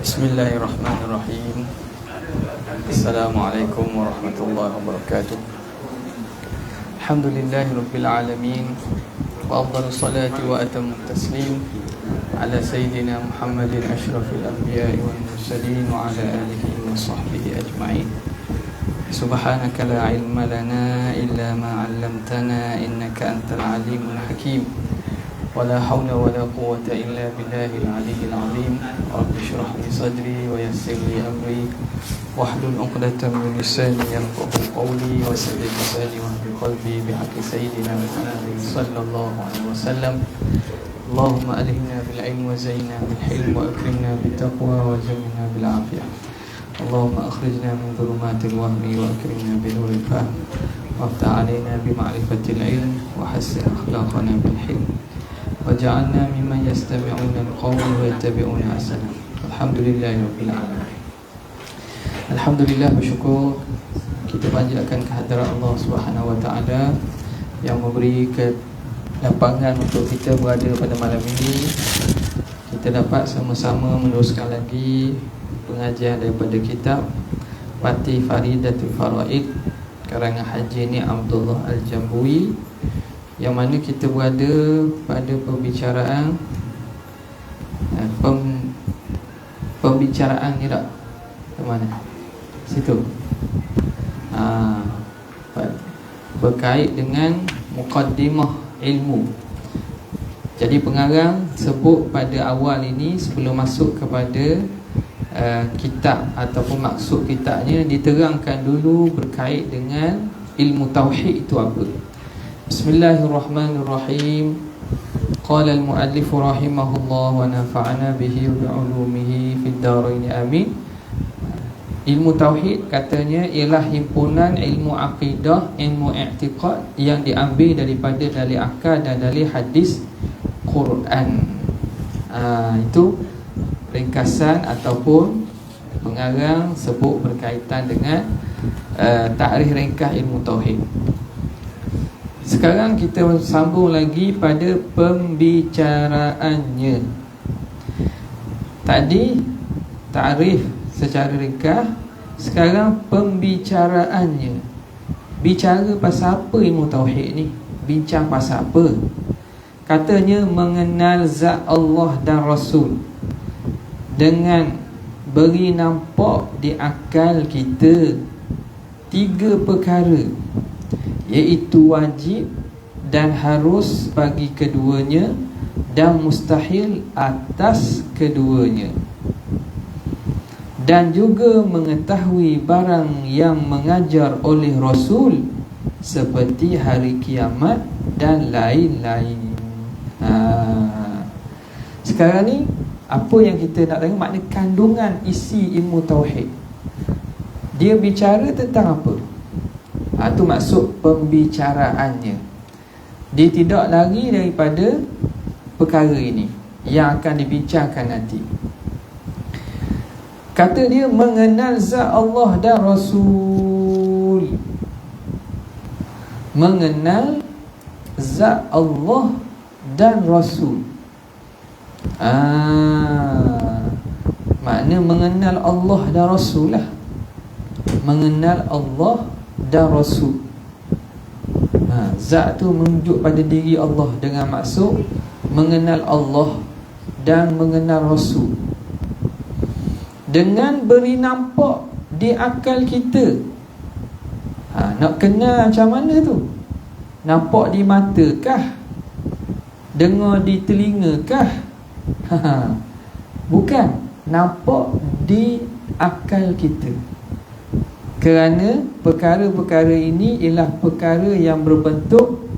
Bismillahirrahmanirrahim. Assalamualaikum warahmatullahi wabarakatuh. Alhamdulillahirabbil alamin. Wa afdhalus salati wa atammu taslim ala sayyidina Muhammadin asyrafil anbiya'i wal mursalin wa ala alihi wa sahbihi ajma'in. Subhanaka la ilma lana illa ma 'allamtana innaka antal alimul hakim. ولا حول ولا قوة إلا بالله العلي العظيم. رب اشرح لي صدري ويسر لي أمري واحلل عقدة من لساني يفقهوا قولي وسدد لساني واهد قلبي بحق سيدنا محمد صلى الله عليه وسلم. اللهم ألهمنا بالعلم وزينا بالحلم وأكرمنا بالتقوى وجملنا بالعافية. اللهم أخرجنا من ظلمات الوهم وأكرمنا بنور الفهم وافتح علينا بمعرفة العلم وحسن أخلاقنا بالحلم waj'alna mimman yastami'una al-qawla wa yattabi'una ahsana. Alhamdulillahirabbil alamin. Alhamdulillah, bersyukur kita panjatkan kehadiran Allah Subhanahu wa taala yang memberi kelapangan untuk kita berada pada malam ini. Kita dapat sama-sama meneruskan lagi pengajian daripada kitab Fatih Faridatul Faraid karangan Haji Ni Abdullah Al-Jambui, yang mana kita berada pada pembicaraan pembicaraan ni tak? Ke mana? Situ. Berkait dengan muqaddimah ilmu. Jadi pengarang sebut pada awal ini, sebelum masuk kepada kitab ataupun maksud kitabnya, diterangkan dulu berkait dengan ilmu tauhid itu apa. Bismillahirrahmanirrahim. Qala al-muallif rahimahullah wa nafa'ana bihi wa bi'ulumihi fid darain amin. Ilmu tauhid katanya ialah himpunan ilmu akidah, ilmu i'tiqad yang diambil daripada dalil akal dan dalil hadis Quran. Itu ringkasan ataupun pengarang sebut berkaitan dengan takrif ringkas ilmu tauhid. Sekarang kita sambung lagi pada pembicaraannya. Tadi takrif secara ringkas, sekarang pembicaraannya. Bicara pasal apa ilmu tauhid ni? Bincang pasal apa? Katanya mengenal zat Allah dan Rasul dengan beri nampak di akal kita tiga perkara, iaitu wajib dan harus bagi keduanya dan mustahil atas keduanya, dan juga mengetahui barang yang mengajar oleh Rasul seperti hari kiamat dan lain-lain. Sekarang ni apa yang kita nak tengok, makna kandungan isi ilmu tauhid. Dia bicara tentang apa? Itu maksud pembicaraannya. Dia tidak lari daripada perkara ini yang akan dibincangkan nanti. Kata dia mengenal zat Allah dan Rasul. Mengenal zat Allah dan Rasul. Makna mengenal Allah dan Rasul lah. Mengenal Allah dan Rasul. Zat tu menunjuk pada diri Allah dengan maksud mengenal Allah dan mengenal Rasul. Dengan beri nampak di akal kita. Nak kenal macam mana tu? Nampak di mata kah? Dengar di telinga kah? Bukan. Nampak di akal kita. Kerana perkara-perkara ini ialah perkara yang berbentuk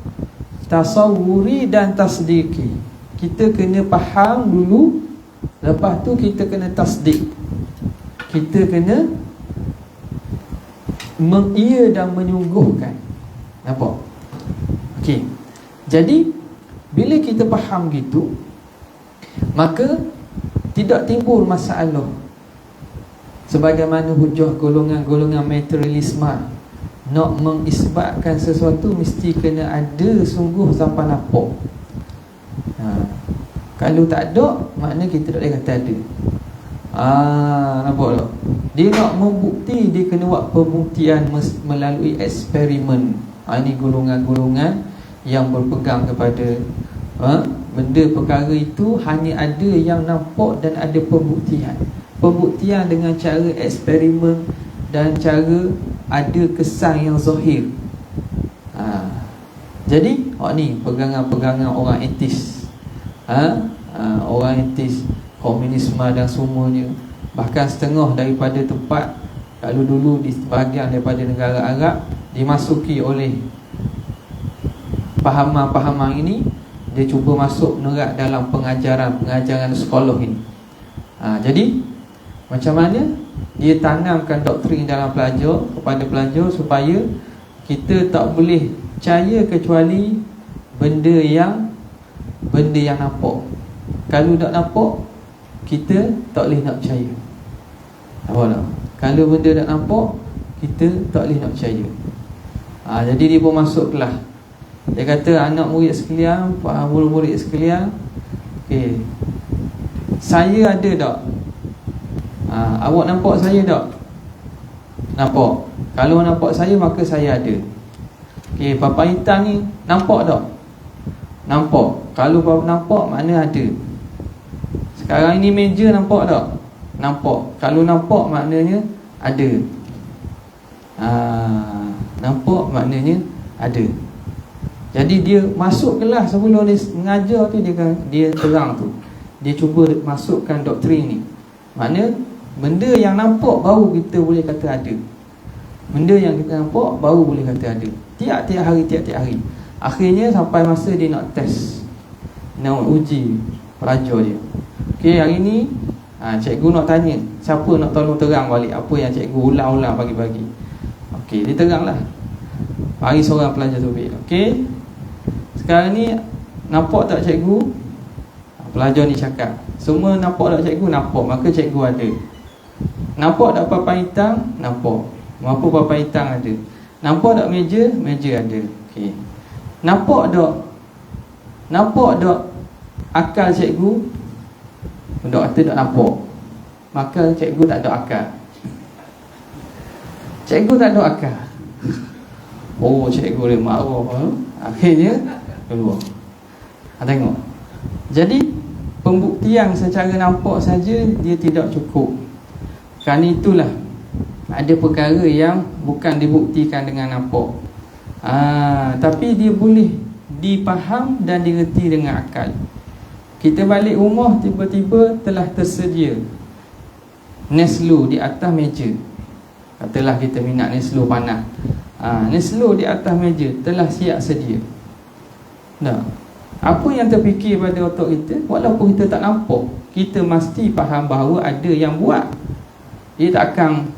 tasawuri dan tasdiki. Kita kena faham dulu, lepas tu kita kena tasdik. Kita kena mengia dan menyungguhkan. Nampak? Okey. Jadi bila kita faham gitu, maka tidak timbul masalah. Sebagaimana hujah golongan-golongan materialisme, nak mengisbatkan sesuatu mesti kena ada sungguh sampai nampak. Kalau tak ada, makna kita tak boleh kata ada. Nampak tak? Dia nak membukti, dia kena buat pembuktian melalui eksperimen. Ini golongan-golongan yang berpegang kepada benda perkara itu hanya ada yang nampak dan ada pembuktian. Pembuktian dengan cara eksperimen dan cara ada kesan yang zahir. Jadi ni pegangan-pegangan orang etis, orang etis, komunisme dan semuanya. Bahkan setengah daripada tempat, kalau dulu di sebahagian daripada negara Arab dimasuki oleh pahaman-pahaman ini, dia cuba masuk menerak dalam pengajaran sekolah ini. Jadi macam mana dia tanamkan doktrin dalam pelajar, kepada pelajar, supaya kita tak boleh percaya kecuali benda yang nampak. Kalau tak nampak, kita tak boleh nak percaya. Nampak tak? Kalau benda tak nampak, kita tak boleh nak percaya. Jadi dia pun masuk kelas. Dia kata, anak murid sekalian, murid-murid sekalian, saya ada tak? Awak nampak saya tak? Nampak. Kalau nampak saya, maka saya ada. Papa hitam ni nampak tak? Nampak. Kalau nampak, makna ada. Sekarang ini meja nampak tak? Nampak. Kalau nampak, maknanya ada. Nampak maknanya ada. Jadi dia masuk kelas sebelum dia mengajar tu, dia terang tu. Dia cuba masukkan doktrin ni. Maknanya benda yang nampak baru kita boleh kata ada. Benda yang kita nampak baru boleh kata ada. Tiap-tiap hari. Akhirnya sampai masa dia nak test, nak uji pelajar dia. Hari ni cikgu nak tanya, siapa nak tolong terang balik apa yang cikgu ulang-ulang pagi-pagi. Dia teranglah. Bagi seorang pelajar tu. Sekarang ni nampak tak cikgu? Pelajar ni cakap, semua nampak tak cikgu? Nampak. Maka cikgu ada. Nampak tak papan hitam? Nampak. Maka papan hitam ada. Nampak tak meja? Meja ada. Nampak tak akal cikgu? Dok kata tak nampak. Maka cikgu tak ada akal. Cikgu tak ada akal. Cikgu dia marah. Akhirnya keluar. Tengok. Jadi pembuktian secara nampak saja dia tidak cukup. Kerana itulah ada perkara yang bukan dibuktikan dengan nampak, tapi dia boleh dipaham dan digerti dengan akal. Kita balik rumah, tiba-tiba telah tersedia Neslo di atas meja. Katalah kita minat Neslo panas, Neslo di atas meja telah siap sedia. Apa yang terfikir pada otak kita, walaupun kita tak nampak, kita mesti faham bahawa ada yang buat. Dia takkan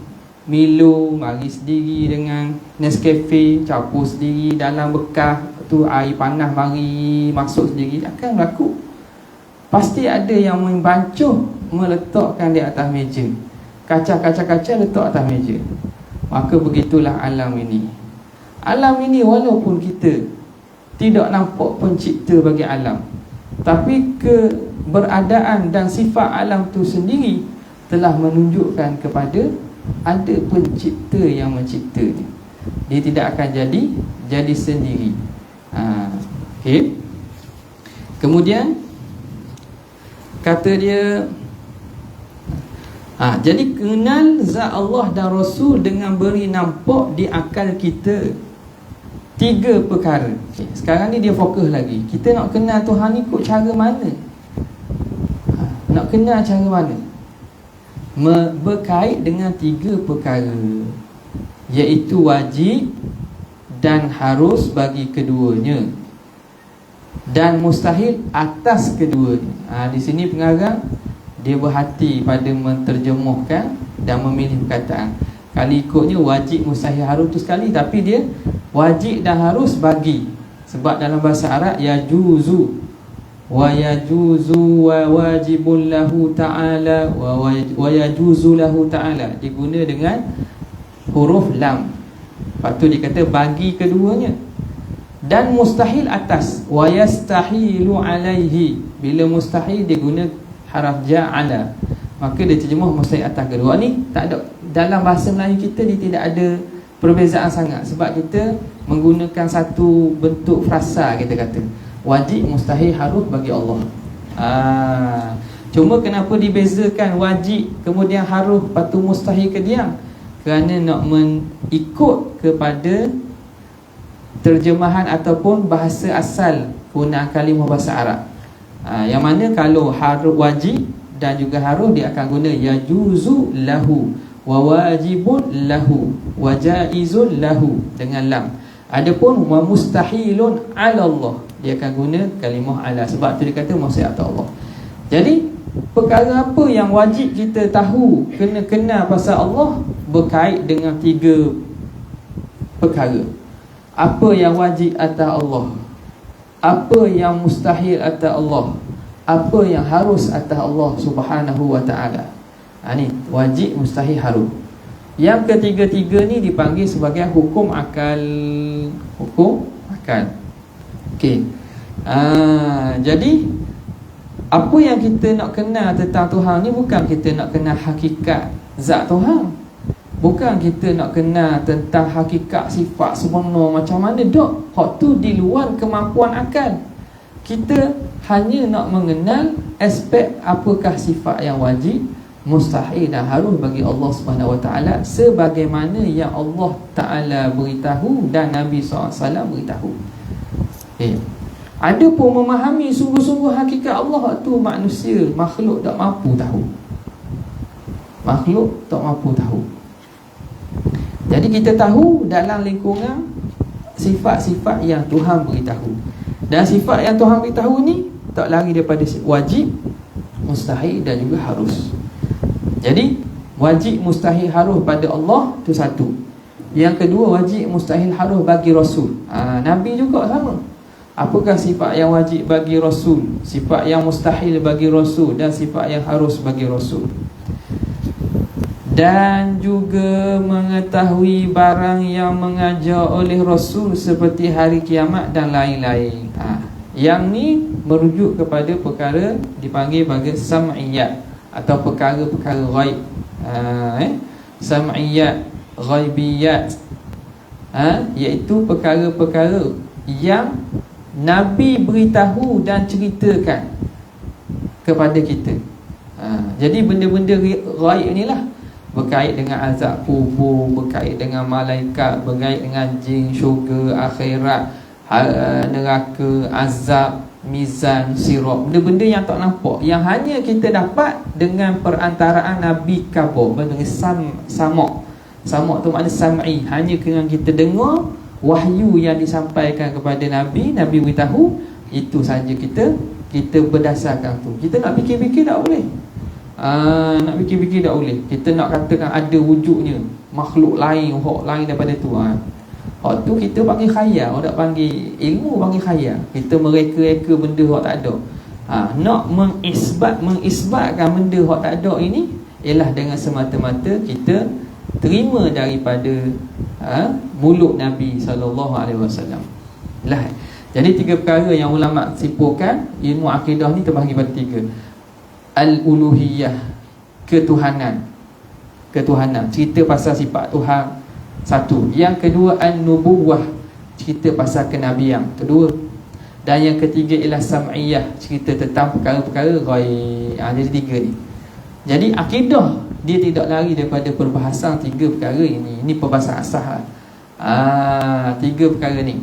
Milo mari sendiri dengan Nescafe, campur sendiri dalam bekas tu, air panas mari masuk sendiri. Takkan berlaku. Pasti ada yang membancuh, meletakkan di atas meja. Kaca-kaca letak atas meja. Maka begitulah alam ini. Alam ini walaupun kita tidak nampak pencipta bagi alam, tapi keberadaan dan sifat alam tu sendiri telah menunjukkan kepada ada pencipta yang menciptanya. Dia tidak akan jadi sendiri. Kemudian kata dia, jadi kenal zat Allah dan Rasul dengan beri nampak di akal kita 3 perkara. Sekarang ni dia fokus lagi. Kita nak kenal Tuhan ni ikut cara mana? Nak kenal cara mana? Berkait dengan 3 perkara, iaitu wajib dan harus bagi keduanya, dan mustahil atas keduanya. Di sini pengarang dia berhati pada menterjemahkan dan memilih perkataan. Kali ikutnya wajib, mustahil, harus tu sekali, tapi dia wajib dan harus bagi. Sebab dalam bahasa Arab yajuzu wa yajuzu wa wajibun lahu ta'ala wa yajuzu lahu ta'ala, diguna dengan huruf lam. Lepas tu dia kata bagi keduanya. Dan mustahil atas, wa yastahilu alaihi. Bila mustahil dia guna haraf ja'ala. maka dia terjemah mustahil atas kedua. Ni tak ada, dalam bahasa Melayu kita dia tidak ada perbezaan sangat, sebab kita menggunakan satu bentuk frasa, kita kata wajib, mustahil, harus bagi Allah. Cuma kenapa dibezakan wajib kemudian harus, lepas tu mustahil ke diam? Kerana nak mengikut kepada terjemahan ataupun bahasa asal penggunaan kalimah bahasa Arab. Yang mana kalau harus, wajib dan juga harus, dia akan guna yajuzu lahu wa wajibun lahu wa jaizun lahu dengan lam. Adapun wa mustahilun ala Allah, dia akan guna kalimah ala. Sebab tu dia kata mustahil atas Allah. Jadi perkara apa yang wajib kita tahu, kena kenal pasal Allah, berkait dengan 3 perkara. Apa yang wajib atas Allah, apa yang mustahil atas Allah, apa yang harus atas Allah Subhanahu wa ta'ala. Ni wajib, mustahil, harus. Yang ketiga-tiga ni dipanggil sebagai hukum akal. Hukum akal. Okey. Jadi apa yang kita nak kenal tentang Tuhan ni, bukan kita nak kenal hakikat zat Tuhan, bukan kita nak kenal tentang hakikat sifat sebenar macam mana, dok. Hak tu di luar kemampuan akal. Kita hanya nak mengenal aspek apakah sifat yang wajib, mustahil dan harus bagi Allah Subhanahu Wa Taala, sebagaimana yang Allah Taala beritahu dan Nabi SAW beritahu. Ada pun memahami sungguh-sungguh hakikat Allah tu, manusia, makhluk tak mampu tahu. Makhluk tak mampu tahu. Jadi kita tahu dalam lingkungan sifat-sifat yang Tuhan beritahu. Dan sifat yang Tuhan beritahu ni tak lari daripada wajib, mustahil dan juga harus. Jadi wajib, mustahil, harus pada Allah tu satu. Yang kedua, wajib, mustahil, harus bagi Rasul. Nabi juga sama. Apakah sifat yang wajib bagi Rasul, sifat yang mustahil bagi Rasul, dan sifat yang harus bagi Rasul. Dan juga mengetahui barang yang mengajar oleh Rasul seperti hari kiamat dan lain-lain. Yang ni merujuk kepada perkara dipanggil bagi sam'iyat atau perkara-perkara ghaib. Sam'iyat, ghaibiyat, iaitu perkara-perkara yang Nabi beritahu dan ceritakan kepada kita. Jadi benda-benda ghaib inilah, berkait dengan azab kubur, berkait dengan malaikat, berkait dengan jin, syurga, akhirat, neraka, azab, mizan, sirat. Benda-benda yang tak nampak, yang hanya kita dapat dengan perantaraan Nabi khabar, dengan samak. Samak tu makna sam'i, hanya dengan kita dengar wahyu yang disampaikan kepada Nabi, Nabi beritahu, itu saja kita berdasarkan tu. Kita nak fikir-fikir tak boleh. Nak fikir-fikir tak boleh. Kita nak katakan ada wujudnya makhluk lain, hak lain daripada tu. Hak tu kita panggil khayal. Orang tak panggil ilmu, panggil khayal. Kita mereka-reka benda hak tak ada. Nak mengisbatkan benda hak tak ada ini ialah dengan semata-mata kita terima daripada mulut Nabi SAW. Lah. Jadi 3 perkara yang ulama simpulkan ilmu akidah ni terbahagi pada 3. Al-uluhiyah, ketuhanan, cerita pasal sifat Tuhan, satu. Yang kedua, an-nubuwah, cerita pasal kenabian, kedua. Dan yang ketiga ialah sam'iyah, cerita tentang perkara-perkara ghaib. Jadi 3 ni. Jadi akidah dia tidak lari daripada perbahasan 3 perkara ini. Ini perbahasan asal. 3 perkara ni.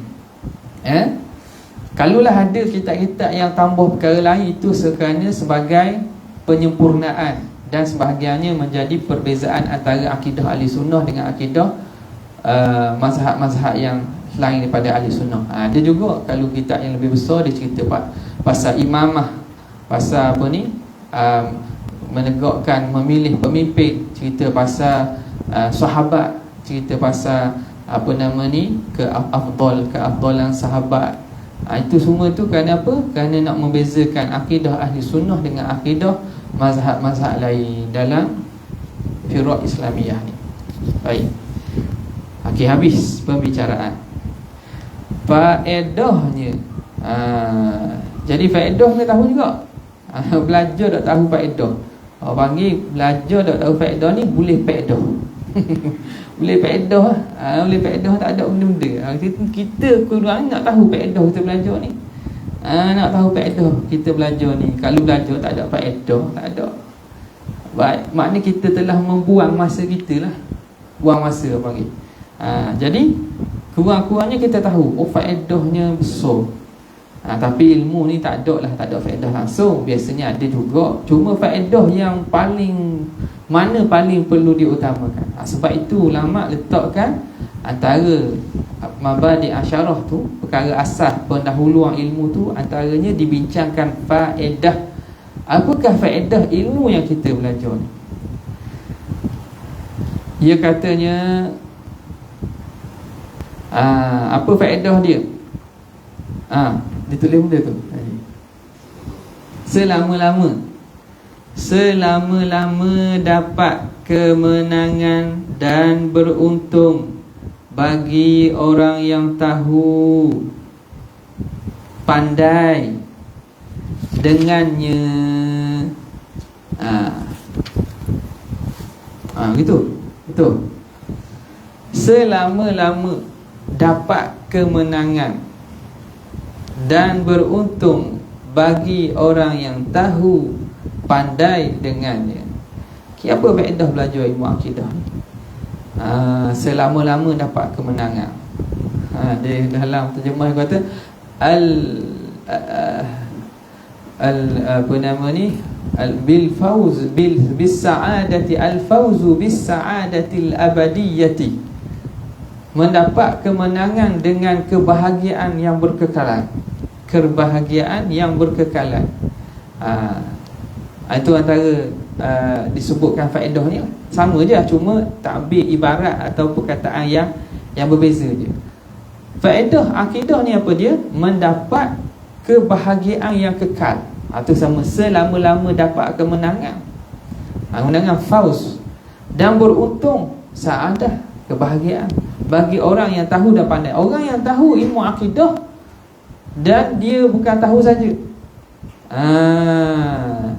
Kalaulah ada kitab-kitab yang tambah perkara lain, itu sekiranya sebagai penyempurnaan dan sebahagiannya menjadi perbezaan antara akidah ahli sunnah dengan akidah mazhab-mazhab yang lain daripada ahli sunnah. Ada juga kalau kitab yang lebih besar, dia cerita pasal imamah, pasal apa ni, menegakkan, memilih pemimpin, cerita pasal sahabat, cerita pasal apa nama ni, keafdalan sahabat. Itu semua tu kerana apa? Kerana nak membezakan akidah ahli sunnah dengan akidah mazhab-mazhab lain dalam firaq Islamiyah ni. Baik. Okey, habis pembicaraan. Faedahnya. Jadi faedah kita tahu juga. Belajar tak tahu faedah. Orang panggil belajar tak tahu faedah ni boleh faedah. Boleh faedah boleh faedah, tak ada benda-benda. Kita kurang nak tahu faedah kita belajar ni. Nak tahu faedah kita belajar ni. Kalau belajar tak ada faedah, tak ada. Baik, maknanya kita telah membuang masa kita lah. Buang masa apa panggil. Jadi kurang-kurangnya kita tahu faedahnya besar. Tapi ilmu ni tak ada lah, tak ada faedah langsung. Biasanya ada juga, cuma faedah yang paling mana paling perlu diutamakan. Sebab itu ulama letakkan antara mabadi asyarah tu, perkara asas pendahuluan ilmu tu, antaranya dibincangkan faedah. Apakah faedah ilmu yang kita belajar ni? Dia katanya apa faedah dia? Dia tulis benda tu selama-lama dapat kemenangan dan beruntung bagi orang yang tahu, pandai dengannya. Gitu. Betul. Selama-lama dapat kemenangan dan beruntung bagi orang yang tahu, pandai dengannya. Apa faedah belajar ilmu akidah ni? Selama-lama dapat kemenangan. Dia dalam terjemah kata apa nama ni, bil fawz bis sa'adati al fawzu bis sa'adatil abadiyyati, mendapat kemenangan dengan kebahagiaan yang berkekalan. Kebahagiaan yang berkekalan. Itu antara disebutkan faedah ni. Sama je, cuma takbir ibarat atau perkataan yang berbeza je. Faedah akidah ni apa dia? Mendapat kebahagiaan yang kekal. Itu sama, selama-lama dapat kemenangan. Kemenangan fauz, dan beruntung, saadah, kebahagiaan bagi orang yang tahu dan pandai. Orang yang tahu ilmu akidah, dan dia bukan tahu saja,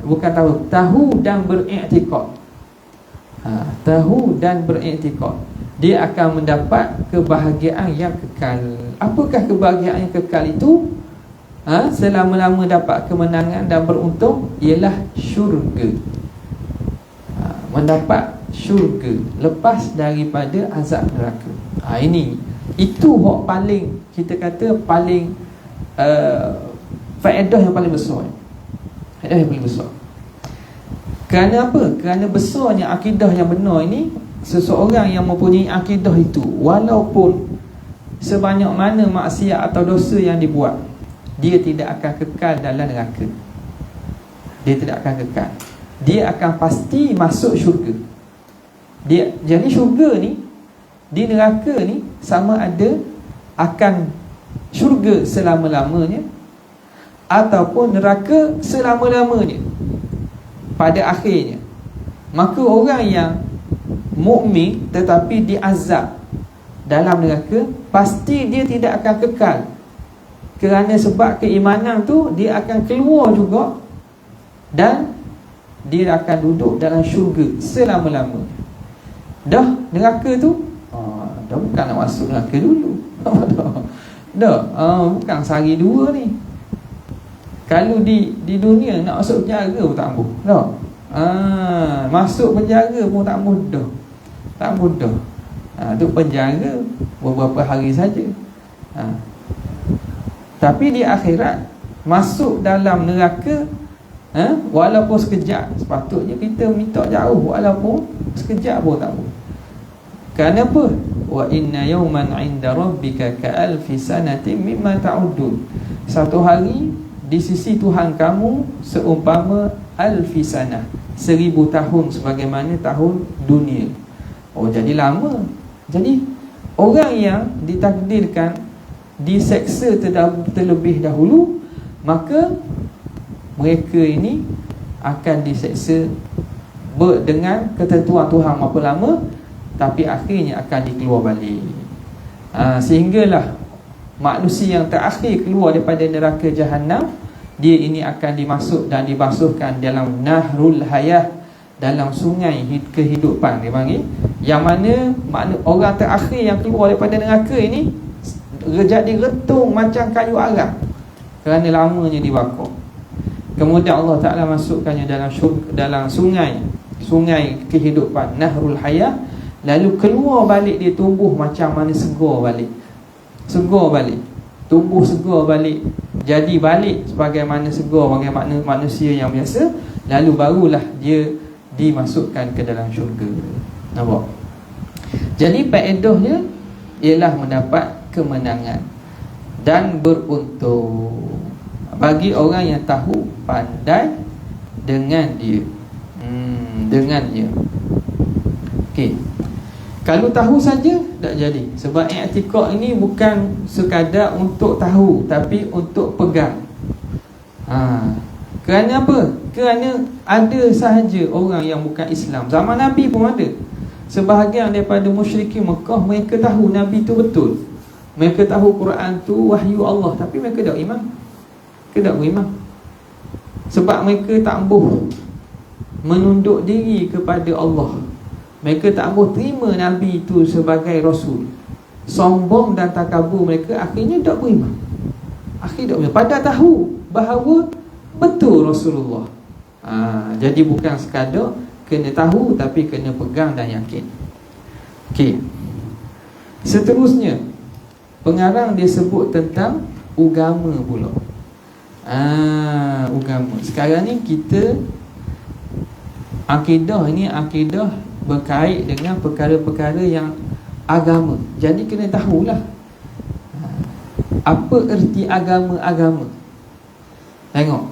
bukan tahu dan beriktikad. Tahu dan beriktikad, dia akan mendapat kebahagiaan yang kekal. Apakah kebahagiaan yang kekal itu? Selama-lama dapat kemenangan dan beruntung, ialah syurga. Mendapat syurga lepas daripada azab neraka. Itu hak paling, kita kata paling faedah yang paling besar. Faedah yang paling besar. Kerana apa? Kerana besarnya akidah yang benar ini. Seseorang yang mempunyai akidah itu, walaupun sebanyak mana maksiat atau dosa yang dibuat, dia tidak akan kekal dalam neraka. Dia tidak akan kekal. Dia akan pasti masuk syurga. Jadi syurga ni, di neraka ni, sama ada akan syurga selama-lamanya ataupun neraka selama-lamanya pada akhirnya. Maka orang yang mukmin tetapi diazab dalam neraka, pasti dia tidak akan kekal. Kerana sebab keimanan tu, dia akan keluar juga, dan dia akan duduk dalam syurga selama-lamanya. Dah neraka tu, dah bukan nak masuk neraka dulu. Dah, bukan sehari dua ni. Kalau di dunia nak masuk penjara pun tak mudah. Dah. Masuk penjara pun tak mudah. Tak mudah. Tu penjara beberapa hari saja. Tapi di akhirat, masuk dalam neraka, walaupun sekejap, sepatutnya kita minta jauh, walaupun sekejap pun tak boleh. Kerana apa? Wa inna yawman 'inda rabbika ka'alfi sanatin mimma ta'udun. Satu hari di sisi Tuhan kamu seumpama alfi sanah, 1000 tahun sebagaimana tahun dunia. Jadi lama. Jadi orang yang ditakdirkan diseksa terlebih dahulu, maka mereka ini akan diseksa dengan ketentuan Tuhan berapa lama, tapi akhirnya akan dikeluar balik. Sehinggalah manusia yang terakhir keluar daripada neraka Jahannam, dia ini akan dimasuk dan dibasuhkan dalam Nahrul Hayah, dalam sungai kehidupan, dia panggil, yang mana orang terakhir yang keluar daripada neraka ini jadi retung macam kayu arang kerana lamanya dibakar. Kemudian Allah Ta'ala masukkannya dalam sungai kehidupan, Nahrul Hayah. Lalu keluar balik, dia tumbuh macam mana segar balik, tumbuh segar balik, jadi balik sebagaimana segar, bagaimana manusia yang biasa. Lalu barulah dia dimasukkan ke dalam syurga. Nampak? Jadi faedahnya ialah mendapat kemenangan dan beruntung bagi orang yang tahu pandai dengan dia. Dengannya. Okey. Kalau tahu saja tak jadi. Sebab i'tikad ini bukan sekadar untuk tahu, tapi untuk pegang. Kerana apa? Kerana ada sahaja orang yang bukan Islam. Zaman Nabi pun ada. Sebahagian daripada musyrikin Mekah, mereka tahu Nabi tu betul. Mereka tahu Quran tu wahyu Allah, tapi mereka tak iman. Mereka tak beriman. Sebab mereka tak boleh menunduk diri kepada Allah. Mereka tak boleh terima Nabi itu sebagai Rasul. Sombong dan takabur mereka, akhirnya tak beriman. Padahal tahu bahawa betul Rasulullah. Jadi bukan sekadar kena tahu, tapi kena pegang dan yakin. Okey. Seterusnya, pengarang dia sebut tentang agama pula. Agama. Sekarang ni kita akidah ini akidah berkait dengan perkara-perkara yang agama. Jadi kena tahulah apa erti agama-agama. Tengok,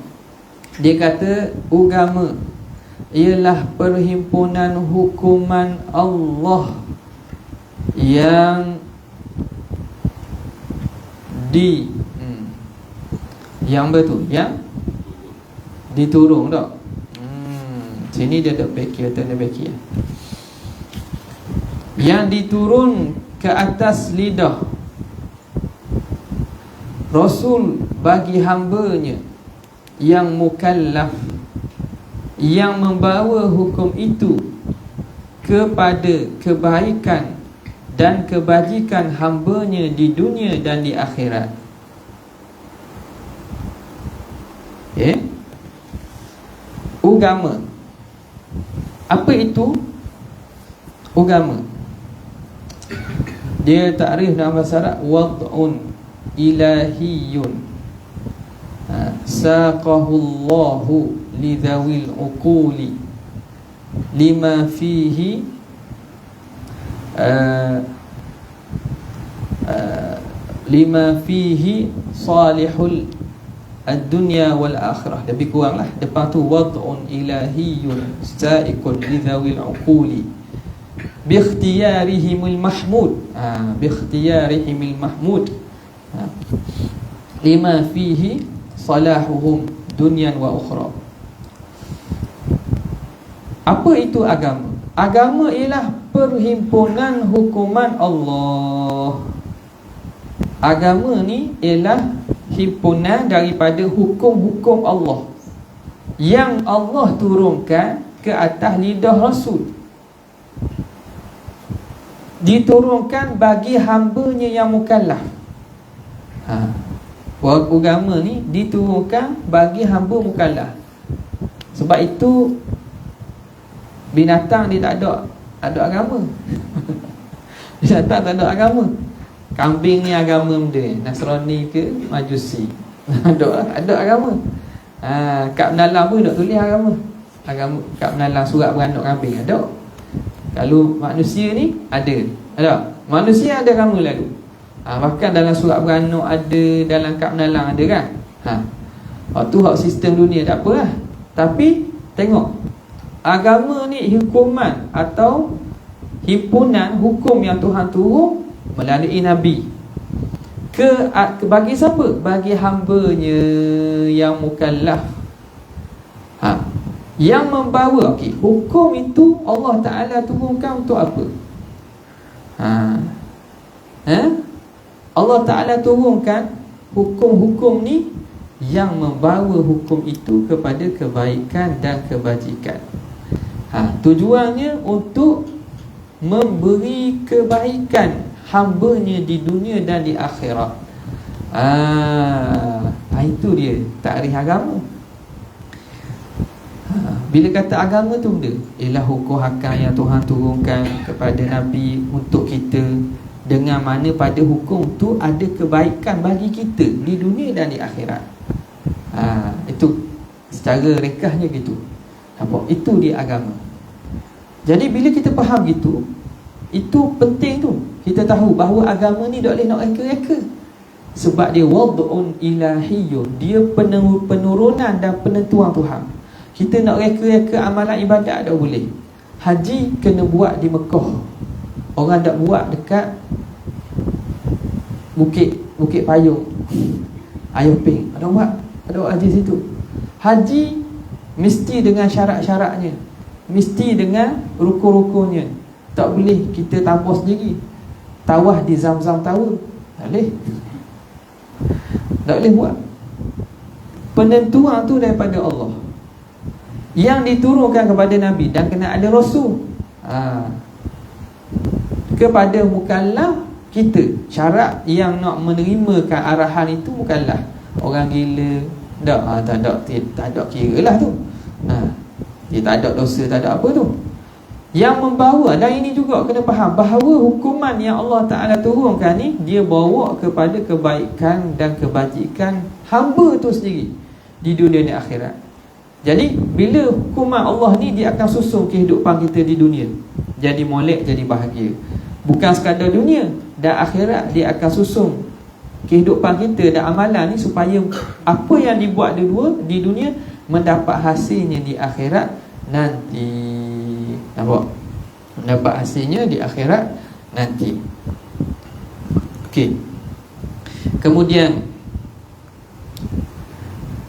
dia kata agama ialah perhimpunan hukuman Allah yang yang betul, yang diturun tak? Sini dia ada beki atau ada beki. Yang diturun ke atas lidah Rasul bagi hambanya yang mukallaf, yang membawa hukum itu kepada kebaikan dan kebajikan hambanya di dunia dan di akhirat. Agama. Apa itu agama? Dia takrif dalam bahasa Arab, wad'un ilahiyun saqahullahu lidhawil uquli lima fihi salihul ad-dunya wal akhirah. Lebih kurang lah. Depan tu wad'un ilahiyun sa'iqun lidhawil uquli bikhtiyarihimul mahmud. Bikhtiyarihimul mahmud lima fihi salahuhum dunyan wa ukhra. Apa itu agama? Agama ialah perhimpunan hukuman Allah. Agama ni ialah himpunan daripada hukum-hukum Allah yang Allah turunkan ke atas lidah Rasul, diturunkan bagi hambanya yang mukallaf. Agama ni diturunkan bagi hamba mukallaf. Sebab itu binatang dia tak ada agama. Binatang tak ada agama. Kambing ni agama dia, Nasrani ke Majusi. Ada agama. Kad menalang pun tak tulis agama. Kad menalang surat beranak kambing ada. Kalau manusia ni ada. Manusia ada agama lalu. Bahkan dalam surat beranak ada, dalam kad menalang ada kan. Waktu hak sistem dunia tak apa lah. Tapi tengok, agama ni hukuman atau himpunan hukum yang Tuhan turun melalui Nabi bagi siapa? Bagi hambanya yang mukallaf. Yang membawa hukum itu Allah Ta'ala turunkan untuk apa? Allah Ta'ala turunkan hukum-hukum ni yang membawa hukum itu kepada kebaikan dan kebajikan. Tujuannya untuk memberi kebaikan hamba-Nya di dunia dan di akhirat. Itu dia takrif agama. Bila kata agama tu benda ialah hukum hakam yang Tuhan turunkan kepada Nabi untuk kita, dengan mana pada hukum tu ada kebaikan bagi kita di dunia dan di akhirat. Itu secara rekahnya gitu. Nampak? Itu dia agama. Jadi bila kita faham gitu, itu penting tu. Kita tahu bahawa agama ni tak boleh nak reka-reka. Sebab dia wad'un ilahiyyun, dia penurunan dan penentuan Tuhan. Kita nak reka-reka amalan ibadat tak boleh. Haji kena buat di Mekah. Orang tak buat dekat Bukit Payung, Ayoping. Ada buat haji situ. Haji mesti dengan syarat-syaratnya, mesti dengan rukun-rukunnya. Tak boleh kita tanpa sendiri. Tawaf di Zam-Zam Tower, tak boleh. Tak boleh buat. Penentuan tu daripada Allah, yang diturunkan kepada Nabi, dan kena ada Rasul kepada mukallaf kita. Syarat yang nak menerimakan arahan itu mukallaf. Orang gila tak ada kira lah tu. Dia tak ada dosa, tak ada apa tu. Yang membawa, dan ini juga kena faham bahawa hukuman yang Allah Ta'ala turunkan ni, dia bawa kepada kebaikan dan kebajikan hamba tu sendiri di dunia dan akhirat. Jadi bila hukuman Allah ni, dia akan susun kehidupan kita di dunia jadi molek, jadi bahagia. Bukan sekadar dunia dan akhirat, dia akan susun kehidupan kita dan amalan ni supaya apa yang dibuat dua di dunia mendapat hasilnya di akhirat nanti. Nampak? Mendapat hasilnya di akhirat nanti. Okey. Kemudian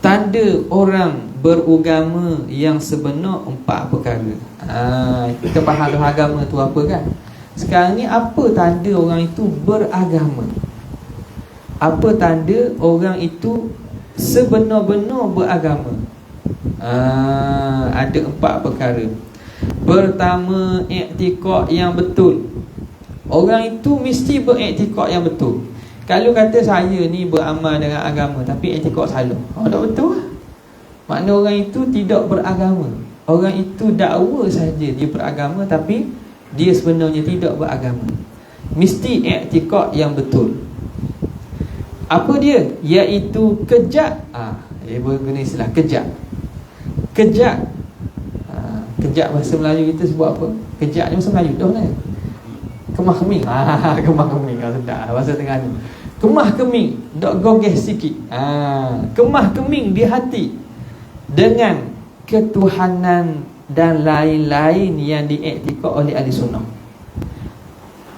tanda orang beragama yang sebenar 4 perkara. Kita faham dah agama tu apa kan? Sekarang ni apa tanda orang itu beragama? Apa tanda orang itu sebenar-benar beragama? Ada 4 perkara. Pertama, iktikad yang betul. Orang itu mesti beriktikad yang betul. Kalau kata saya ni beramal dengan agama tapi iktikad salah, tak betul lah. Makna orang itu tidak beragama. Orang itu dakwa saja dia beragama tapi dia sebenarnya tidak beragama. Mesti iktikad yang betul. Apa dia? Iaitu kejak. Dia berguna istilah kejak. Kejak. Kejak bahasa Melayu kita sebut apa? Kejak ni bahasa Melayu dah kan? Kemah keming. Kemah keming. Sedap bahasa Terengganu. Kemah keming, dok gogeh sikit. Kemah keming di hati dengan ketuhanan dan lain-lain yang diiktikad oleh ahli sunnah.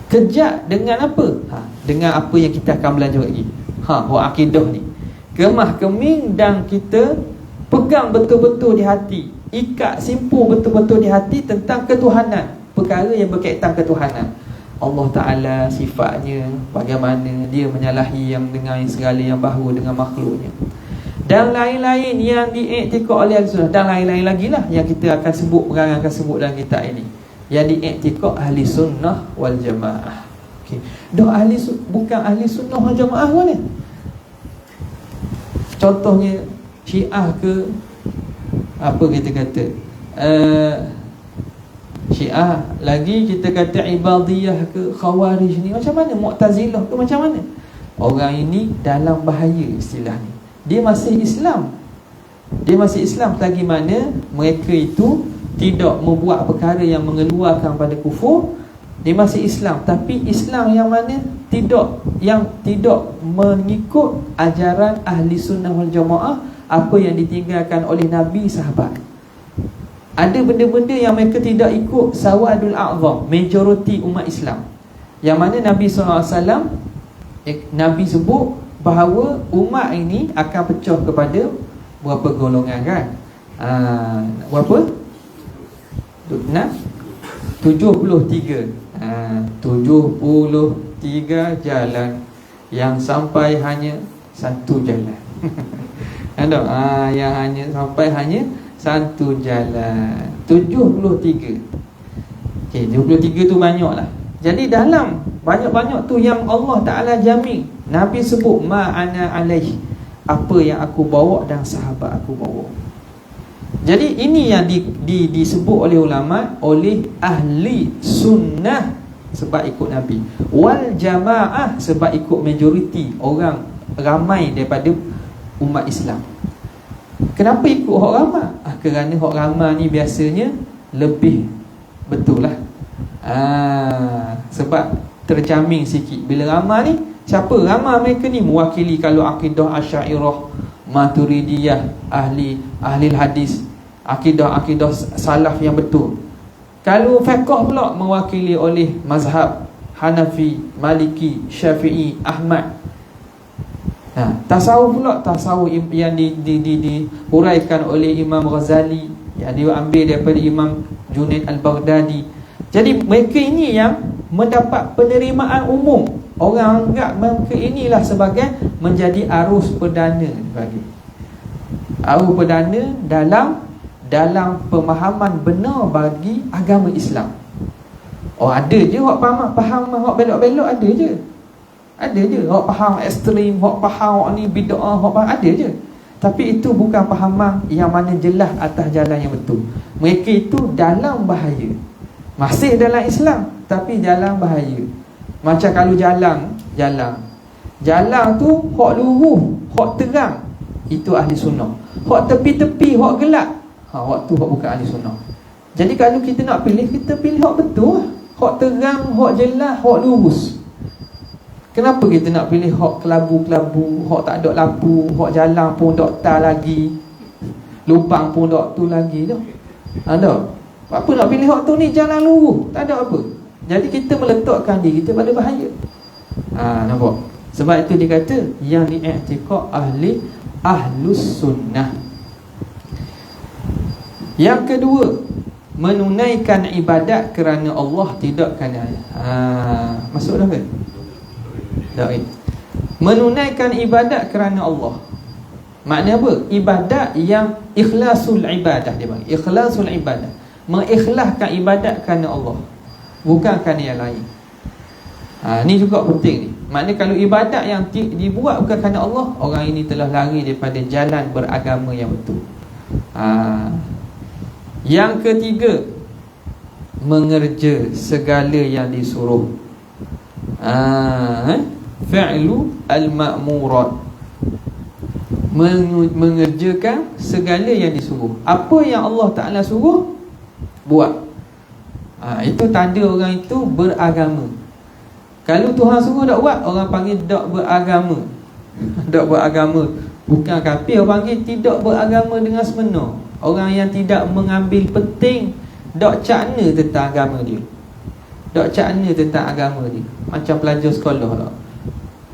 Kejak dengan apa? Dengan apa yang kita akan belajar lagi. Buat akidah ni. Kemah keming dan kita pegang betul-betul di hati, ikat simpul betul-betul di hati tentang ketuhanan, perkara yang berkaitan ketuhanan. Allah Ta'ala sifatnya, bagaimana dia menyalahi yang dengan segala yang bahawa dengan makhluknya, dan lain-lain yang diiktikad oleh ahli sunnah. Dan lain-lain lagi lah yang kita akan sebut, perkara akan sebut dalam kitab ini, yang diiktikad ahli sunnah wal jamaah. Okay. Bukan ahli sunnah wal jamaah mana? Contohnya Syiah ke apa kita kata Syiah, lagi kita kata Ibadiyah ke Khawarij ni macam mana? Mu'tazilah ke macam mana? Orang ini dalam bahaya istilah ni. Dia masih Islam. Dia masih Islam selagi mana mereka itu tidak membuat perkara yang mengeluarkan pada kufur. Dia masih Islam, tapi Islam yang mana? Yang tidak mengikut ajaran ahli sunnah wal jamaah, apa yang ditinggalkan oleh Nabi, sahabat. Ada benda-benda yang mereka tidak ikut sawadul a'zam, majoriti umat Islam, yang mana Nabi SAW Nabi sebut bahawa umat ini akan pecah kepada berapa golongan kan? Berapa? 73. 73 jalan yang sampai hanya satu jalan. Ada yang hanya sampai hanya satu jalan. 73. Okey, 73 tu banyak lah. Jadi dalam banyak-banyak tu yang Allah Ta'ala jamin, Nabi sebut ma'ana alaih, apa yang aku bawa dan sahabat aku bawa. Jadi ini yang disebut oleh ulama, oleh ahli sunnah sebab ikut Nabi, wal jamaah sebab ikut majoriti orang ramai daripada umat Islam. Kenapa ikut hak ramai? Kerana hak ramai ni biasanya lebih betul lah. Sebab terjamin sikit. Bila ramai ni, siapa ramai mereka ni? Mewakili kalau akidah Asy'ariyah, Maturidiyah, ahli hadis, akidah salaf yang betul. Kalau fiqh pula mewakili oleh mazhab Hanafi, Maliki, Syafi'i, Ahmad. Tasawuf pula, tasawuf yang dihuraikan oleh Imam Ghazali, yang diambil daripada Imam Junaid Al-Baghdadi. Jadi mereka ini yang mendapat penerimaan umum. Orang anggap mereka inilah sebagai menjadi arus perdana bagi arus perdana dalam pemahaman benar bagi agama Islam. Ada je hak faham hak belok-belok, ada je. Hak faham ekstrim, hak faham ni bid'ah, hak faham ada je. Tapi itu bukan pahaman yang mana jelas atas jalan yang betul. Mereka itu dalam bahaya. Masih dalam Islam tapi dalam bahaya. Macam kalau jalan tu hak luruh, hak terang, itu ahli sunnah. Hak tepi-tepi, hak gelap, waktu hak bukan ahli sunnah. Jadi kalau kita nak pilih, kita pilih hak betul lah. Hak terang, hak jelas, hak lurus. Kenapa kita nak pilih hak kelabu-kelabu, hak tak ada lampu, hak jalan pun tak tar lagi, lubang pun tak tu lagi dah. Ada. Apa nak pilih hak tu ni jalan lurus, tak ada apa. Jadi kita meletakkan diri kita pada bahaya. Nampak? Sebab itu dia kata yang diiktikad ahlus sunnah. Yang kedua, menunaikan ibadat kerana Allah, tidak kerana masuk dah ke? Tak. Menunaikan ibadat kerana Allah. Maknanya apa? Ibadat yang ikhlasul ibadah, dia panggil ikhlasul ibadah. Mengikhlaskan ibadat kerana Allah, bukan kerana yang lain. Ni juga penting ni. Maknanya kalau ibadat yang dibuat bukan kerana Allah, orang ini telah lari daripada jalan beragama yang betul. Yang ketiga, mengerja segala yang disuruh. Fi'lu al-ma'murat, mengerjakan segala yang disuruh. Apa yang Allah Ta'ala suruh, buat. Itu tanda orang itu beragama. Kalau Tuhan suruh tak buat, orang panggil tak beragama. Tak beragama, bukan kafir, orang panggil tidak beragama dengan sebenar. Orang yang tidak mengambil penting, tak cakna tentang agama dia, tak cakna tentang agama dia. Macam pelajar sekolah lah,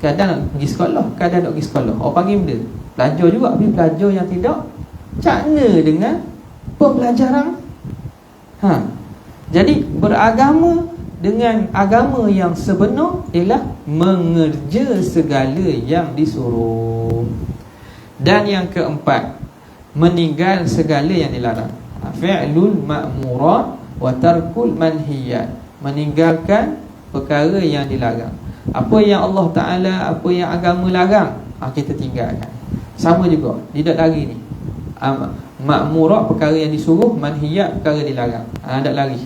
kadang nak pergi sekolah, kadang nak pergi sekolah. Orang panggil benda pelajar juga, tapi pelajar yang tidak cakna dengan pembelajaran. Jadi beragama dengan agama yang sebenar ialah mengerja segala yang disuruh. Dan yang keempat, meninggal segala yang dilarang. Fi'lul ma'murat wa tarkul manhiyat, meninggalkan perkara yang dilarang. Apa yang Allah Ta'ala, apa yang agama larang, kita tinggalkan. Sama juga, tidak lari ni. Ma'murat perkara yang disuruh, manhiyat perkara dilarang. Tak lari.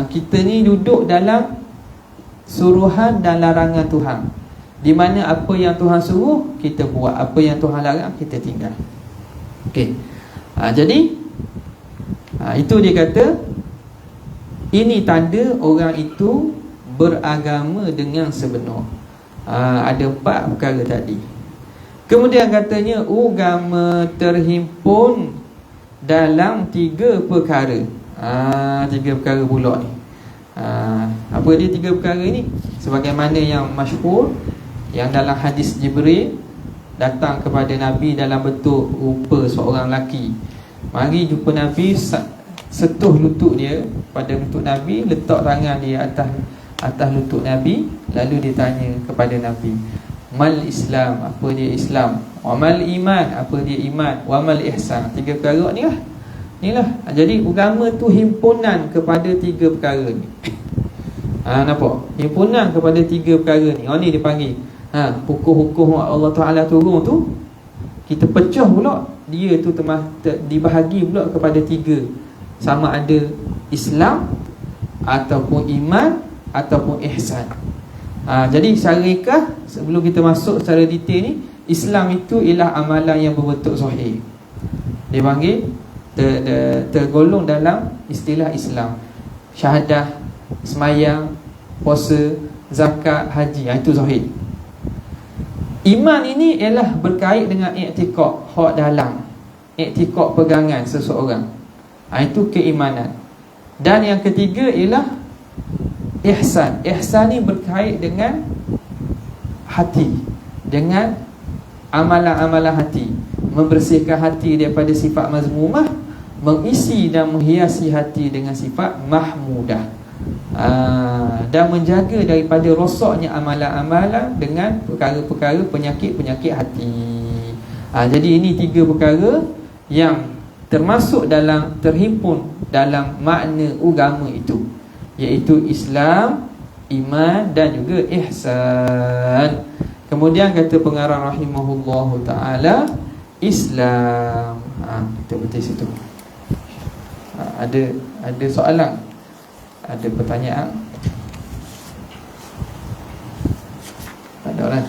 Kita ni duduk dalam suruhan dan larangan Tuhan, di mana apa yang Tuhan suruh kita buat, apa yang Tuhan larang kita tinggal. Okey. Jadi itu dia kata ini tanda orang itu beragama dengan sebenar. Ada 4 perkara tadi. Kemudian katanya agama terhimpun dalam 3 perkara. 3 perkara pula ni. Apa dia 3 perkara ni? Sebagaimana yang masyhur, yang dalam hadis Jibril datang kepada Nabi dalam bentuk rupa seorang lelaki. Mari jumpa Nabi, setuh lutut dia pada lutut Nabi, letak tangan dia atas lutut Nabi, lalu dia tanya kepada Nabi, Mal Islam, apa dia Islam. Wa mal iman, apa dia iman. Wa mal ihsan, 3 perkara ni lah. Inilah. Jadi agama tu himpunan kepada 3 perkara ni. Nampak? Himpunan kepada 3 perkara ni. Ni dipanggil hukum-hukum Allah Ta'ala turun tu, kita pecah pula. Dia tu dibahagi pula kepada 3. Sama ada Islam, ataupun iman, ataupun ihsan. Jadi secara ringkas, sebelum kita masuk secara detail ni, Islam itu ialah amalan yang berbentuk zahir. Dia panggil tergolong dalam istilah Islam. Syahadah, semayang, puasa, zakat, haji, itu zahir. Iman ini ialah berkait dengan i'tiqad, hak dalam, i'tiqad pegangan seseorang. Itu keimanan. Dan yang ketiga ialah ihsan. Ihsan ni berkait dengan hati, dengan amalan-amalan hati, membersihkan hati daripada sifat mazmumah, mengisi dan menghiasi hati dengan sifat mahmudah, dan menjaga daripada rosaknya amalan-amalan dengan perkara-perkara penyakit-penyakit hati. Jadi ini 3 perkara yang terhimpun dalam makna agama itu, iaitu Islam, iman dan juga ihsan. Kemudian kata pengarang rahimahullahu ta'ala, Islam. Kita berhenti situ. Ada soalan? Ada pertanyaan? Tak ada orang.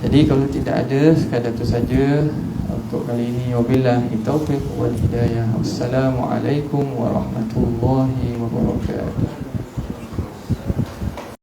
Jadi kalau tidak ada, sekadar itu saja untuk kali ini. Wabillahi taufiq wal hidayah. Wassalamualaikum warahmatullahi wabarakatuh.